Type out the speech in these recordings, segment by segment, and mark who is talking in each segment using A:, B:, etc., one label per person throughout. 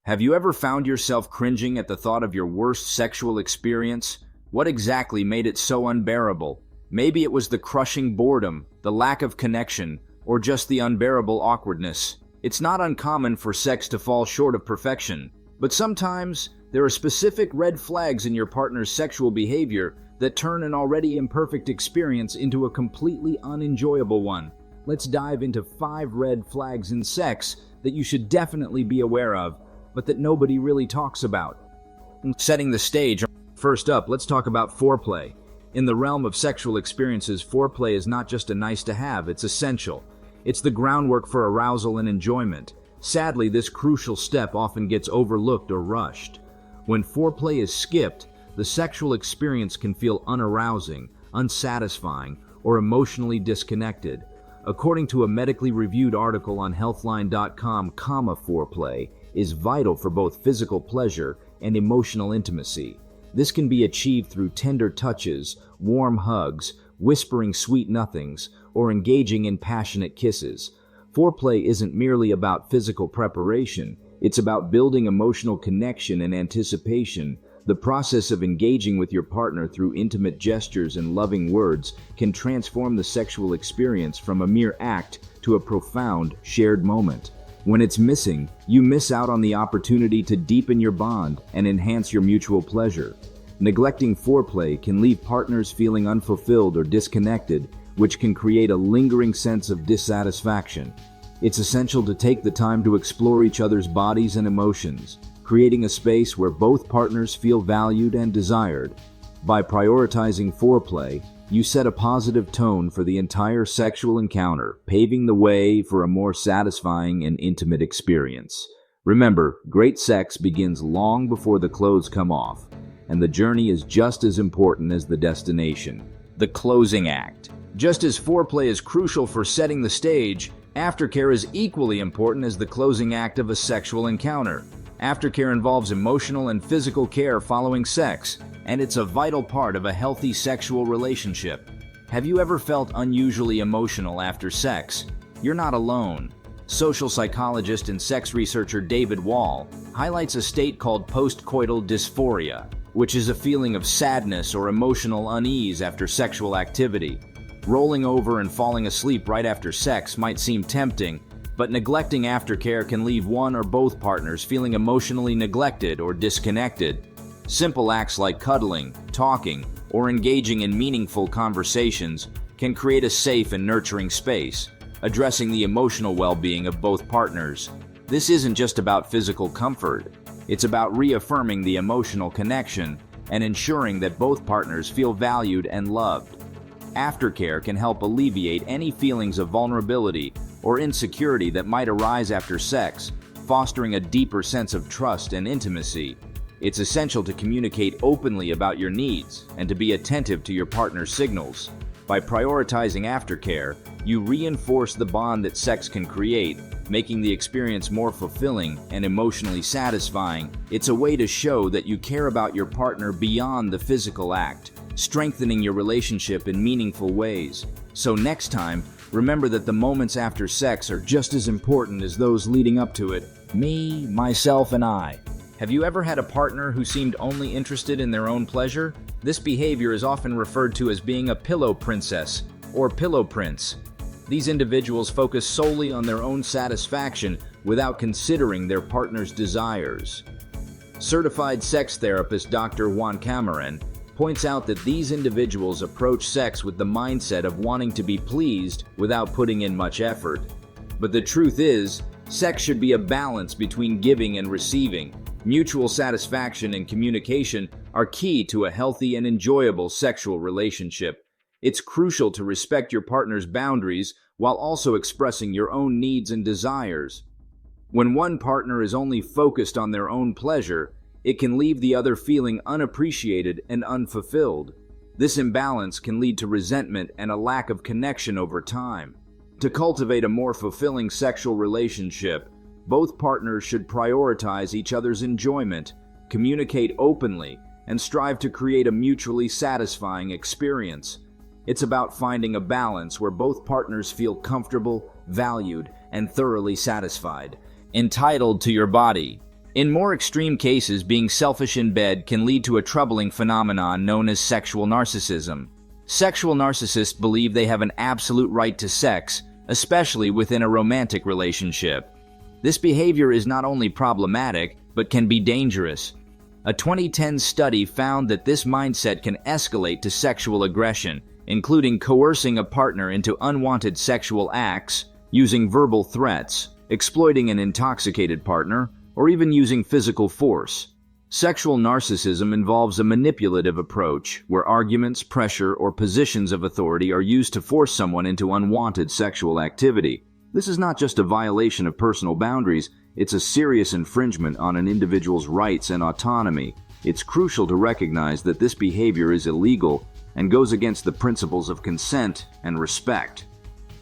A: Have you ever found yourself cringing at the thought of your worst sexual experience? What exactly made it so unbearable? Maybe it was the crushing boredom, the lack of connection, or just the unbearable awkwardness. It's not uncommon for sex to fall short of perfection, but sometimes there are specific red flags in your partner's sexual behavior that turn an already imperfect experience into a completely unenjoyable one. Let's dive into 5 red flags in sex that you should definitely be aware of, but that nobody really talks about. Setting the stage. First up, let's talk about foreplay. In the realm of sexual experiences, foreplay is not just a nice to have, it's essential. It's the groundwork for arousal and enjoyment. Sadly, this crucial step often gets overlooked or rushed. When foreplay is skipped, the sexual experience can feel unarousing, unsatisfying, or emotionally disconnected. According to a medically reviewed article on healthline.com, foreplay is vital for both physical pleasure and emotional intimacy. This can be achieved through tender touches, warm hugs, whispering sweet nothings, or engaging in passionate kisses. Foreplay isn't merely about physical preparation, it's about building emotional connection and anticipation. The process of engaging with your partner through intimate gestures and loving words can transform the sexual experience from a mere act to a profound, shared moment. When it's missing, you miss out on the opportunity to deepen your bond and enhance your mutual pleasure. Neglecting foreplay can leave partners feeling unfulfilled or disconnected, which can create a lingering sense of dissatisfaction. It's essential to take the time to explore each other's bodies and emotions, creating a space where both partners feel valued and desired. By prioritizing foreplay, you set a positive tone for the entire sexual encounter, paving the way for a more satisfying and intimate experience. Remember, great sex begins long before the clothes come off, and the journey is just as important as the destination. The closing act. Just as foreplay is crucial for setting the stage, aftercare is equally important as the closing act of a sexual encounter. Aftercare involves emotional and physical care following sex, and it's a vital part of a healthy sexual relationship. Have you ever felt unusually emotional after sex? You're not alone. Social psychologist and sex researcher David Wall highlights a state called postcoital dysphoria, which is a feeling of sadness or emotional unease after sexual activity. Rolling over and falling asleep right after sex might seem tempting, but neglecting aftercare can leave one or both partners feeling emotionally neglected or disconnected. Simple acts like cuddling, talking, or engaging in meaningful conversations can create a safe and nurturing space, addressing the emotional well-being of both partners. This isn't just about physical comfort. It's about reaffirming the emotional connection and ensuring that both partners feel valued and loved. Aftercare can help alleviate any feelings of vulnerability or insecurity that might arise after sex, fostering a deeper sense of trust and intimacy. It's essential to communicate openly about your needs and to be attentive to your partner's signals. By prioritizing aftercare, you reinforce the bond that sex can create, making the experience more fulfilling and emotionally satisfying. It's a way to show that you care about your partner beyond the physical act, strengthening your relationship in meaningful ways. So next time, remember that the moments after sex are just as important as those leading up to it. Me, myself, and I. Have you ever had a partner who seemed only interested in their own pleasure? This behavior is often referred to as being a pillow princess or pillow prince. These individuals focus solely on their own satisfaction without considering their partner's desires. Certified sex therapist Dr. Juan Cameron points out that these individuals approach sex with the mindset of wanting to be pleased without putting in much effort. But the truth is, sex should be a balance between giving and receiving. Mutual satisfaction and communication are key to a healthy and enjoyable sexual relationship. It's crucial to respect your partner's boundaries while also expressing your own needs and desires. When one partner is only focused on their own pleasure, it can leave the other feeling unappreciated and unfulfilled. This imbalance can lead to resentment and a lack of connection over time. To cultivate a more fulfilling sexual relationship, both partners should prioritize each other's enjoyment, communicate openly, and strive to create a mutually satisfying experience. It's about finding a balance where both partners feel comfortable, valued, and thoroughly satisfied. Entitled to your body. In more extreme cases, being selfish in bed can lead to a troubling phenomenon known as sexual narcissism. Sexual narcissists believe they have an absolute right to sex, especially within a romantic relationship. This behavior is not only problematic, but can be dangerous. A 2010 study found that this mindset can escalate to sexual aggression, including coercing a partner into unwanted sexual acts, using verbal threats, exploiting an intoxicated partner, or even using physical force. Sexual narcissism involves a manipulative approach where arguments, pressure, or positions of authority are used to force someone into unwanted sexual activity. This is not just a violation of personal boundaries, it's a serious infringement on an individual's rights and autonomy. It's crucial to recognize that this behavior is illegal and goes against the principles of consent and respect.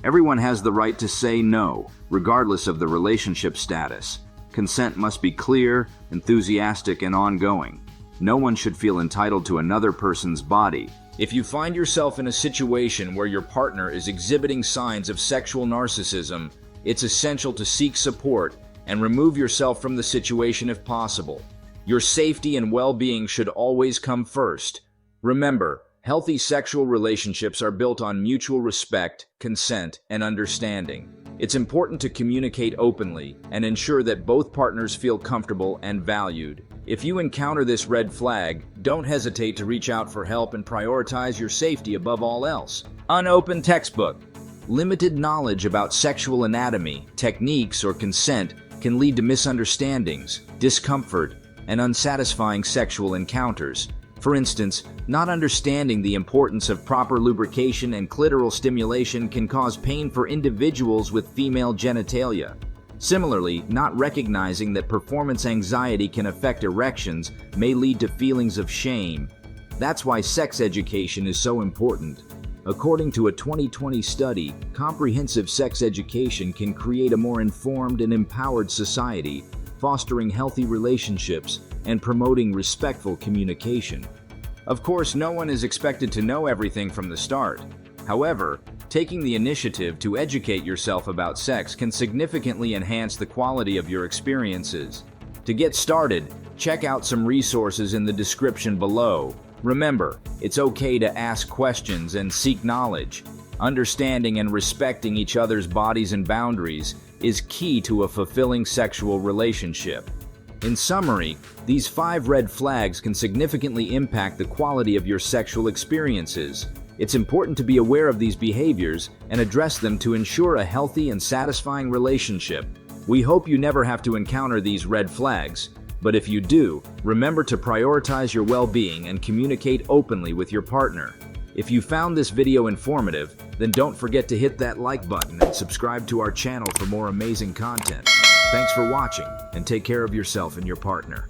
A: Everyone has the right to say no, regardless of the relationship status. Consent must be clear, enthusiastic, and ongoing. No one should feel entitled to another person's body. If you find yourself in a situation where your partner is exhibiting signs of sexual narcissism, it's essential to seek support and remove yourself from the situation if possible. Your safety and well-being should always come first. Remember, healthy sexual relationships are built on mutual respect, consent, and understanding. It's important to communicate openly and ensure that both partners feel comfortable and valued. If you encounter this red flag, don't hesitate to reach out for help and prioritize your safety above all else. Unopened textbook. Limited knowledge about sexual anatomy, techniques, or consent can lead to misunderstandings, discomfort, and unsatisfying sexual encounters. For instance, not understanding the importance of proper lubrication and clitoral stimulation can cause pain for individuals with female genitalia. Similarly, not recognizing that performance anxiety can affect erections may lead to feelings of shame. That's why sex education is so important. According to a 2020 study, comprehensive sex education can create a more informed and empowered society, fostering healthy relationships and promoting respectful communication. Of course, no one is expected to know everything from the start. However, taking the initiative to educate yourself about sex can significantly enhance the quality of your experiences. To get started, check out some resources in the description below. Remember, it's okay to ask questions and seek knowledge. Understanding and respecting each other's bodies and boundaries is key to a fulfilling sexual relationship. In summary, these 5 red flags can significantly impact the quality of your sexual experiences. It's important to be aware of these behaviors and address them to ensure a healthy and satisfying relationship. We hope you never have to encounter these red flags, but if you do, remember to prioritize your well-being and communicate openly with your partner. If you found this video informative, then don't forget to hit that like button and subscribe to our channel for more amazing content. Thanks for watching, and take care of yourself and your partner.